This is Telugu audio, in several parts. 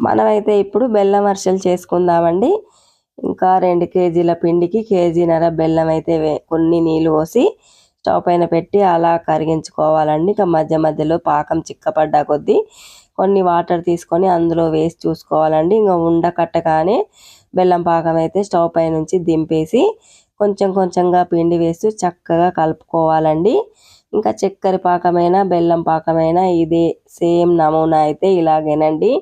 మనమైతే ఇప్పుడు బెల్లం అరిసెలు చేసుకుందామండి. ఇంకా 2 కేజీల పిండికి కేజీన్నర బెల్లం అయితే కొన్ని నీళ్ళు పోసి స్టవ్ పైన పెట్టి అలా కరిగించుకోవాలండి. ఇక మధ్య మధ్యలో పాకం చిక్కపడ్డ కొద్దీ కొన్ని వాటర్ తీసుకొని అందులో వేసి చూసుకోవాలండి. ఇంకా ఉండకట్టగానే బెల్లం పాకం అయితే స్టవ్ పై నుంచి దింపేసి కొంచెం కొంచెంగా పిండి వేస్తూ చక్కగా కలుపుకోవాలండి. ఇంకా చక్కెర పాకమైనా బెల్లం పాకమైనా ఇదే సేమ్ నమూనా అయితే ఇలాగేనండి.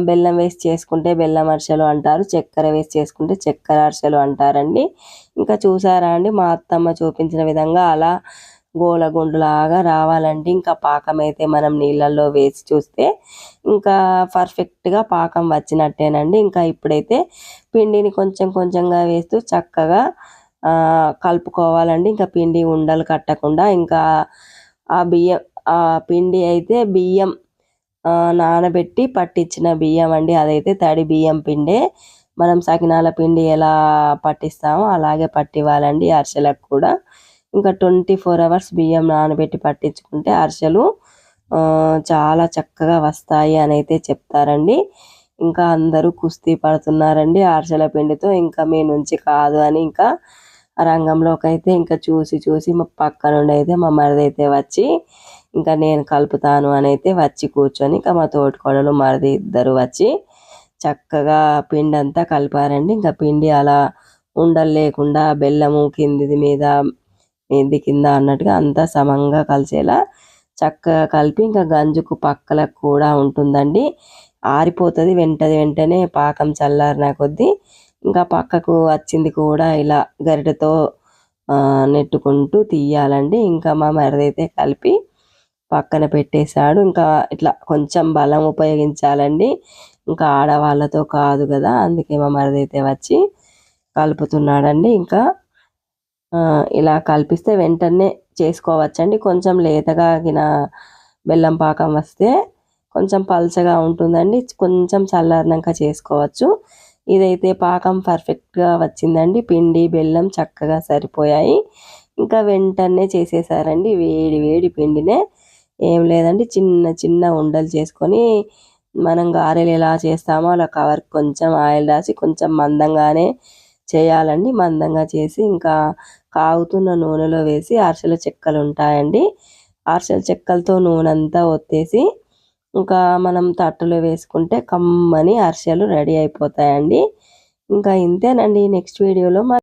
బెల్లం వేసి చేసుకుంటే బెల్లం అరిసెలు అంటారు, చక్కెర వేసి చేసుకుంటే చక్కెర అరిసెలు అంటారండి. ఇంకా చూసారా అండి, మా అత్తమ్మ చూపించిన విధంగా అలా గోల గుండులాగా రావాలండి. ఇంకా పాకం అయితే మనం నీళ్ళల్లో వేసి చూస్తే ఇంకా పర్ఫెక్ట్గా పాకం వచ్చినట్టేనండి. ఇంకా ఇప్పుడైతే పిండిని కొంచెం కొంచెంగా వేస్తూ చక్కగా కలుపుకోవాలండి. ఇంకా పిండి ఉండలు కట్టకుండా. ఇంకా ఆ పిండి అయితే బియ్యం నానబెట్టి పట్టించిన బియ్యం అండి. అదైతే తడి బియ్యం పిండే. మనం సకినాల పిండి ఎలా పట్టిస్తామో అలాగే పట్టివ్వాలండి అరిసెలకు కూడా. ఇంకా 24 అవర్స్ బియ్యం నానబెట్టి పట్టించుకుంటే అరిసెలు చాలా చక్కగా వస్తాయి అని అయితే చెప్తారండి. ఇంకా అందరూ కుస్తీ పడుతున్నారండి అరిసెల పిండితో. ఇంకా మీ నుంచి కాదు అని ఇంకా రంగంలోకి అయితే ఇంకా చూసి మా పక్క నుండి అయితే మా మరిది అయితే వచ్చి ఇంకా నేను కలుపుతాను అని అయితే వచ్చి కూర్చొని ఇంకా మా తోటికోడలు మరిది ఇద్దరు వచ్చి చక్కగా పిండి అంతా కలిపారండి. ఇంకా పిండి అలా ఉండలు లేకుండా బెల్లము కిందిది మీద మీది కింద అన్నట్టుగా అంతా సమంగా కలిసేలా చక్కగా కలిపి ఇంకా గంజుకు పక్కలకు కూడా ఉంటుందండి. ఆరిపోతుంది వెంటనే పాకం చల్లారిన కొద్దీ. ఇంకా పక్కకు వచ్చింది కూడా ఇలా గరిటెతో నెట్టుకుంటూ తీయాలండి. ఇంకా మా మరిదైతే కలిపి పక్కన పెట్టేశాడు. ఇంకా ఇట్లా కొంచెం బలం ఉపయోగించాలండి, ఇంకా ఆడవాళ్ళతో కాదు కదా, అందుకే మా మరిదైతే వచ్చి కలుపుతున్నాడండి. ఇంకా ఇలా కలిపిస్తే వెంటనే చేసుకోవచ్చండి. కొంచెం లేతగా ఆగిన బెల్లం పాకం వస్తే కొంచెం పల్చగా ఉంటుందండి, కొంచెం చల్లారినాక చేసుకోవచ్చు. ఇదైతే పాకం పర్ఫెక్ట్గా వచ్చిందండి. పిండి బెల్లం చక్కగా సరిపోయాయి. ఇంకా వెంటనే చేసేసారండి. వేడి పిండినే ఏం లేదండి, చిన్న చిన్న ఉండలు చేసుకొని మనం గారెలు ఎలా చేస్తామో అలా కవర్ కొంచెం ఆయిల్ రాసి కొంచెం మందంగానే చేయాలండి. మందంగా చేసి ఇంకా కాగుతున్న నూనెలో వేసి అరిసెల చెక్కలు ఉంటాయండి, అరిసెల చెక్కలతో నూనె అంతా ఒత్తేసి ఇంకా మనం తట్టులో వేసుకుంటే కమ్మని అరిసెలు రెడీ అయిపోతాయండి. ఇంకా ఇంతేనండి. నెక్స్ట్ వీడియోలో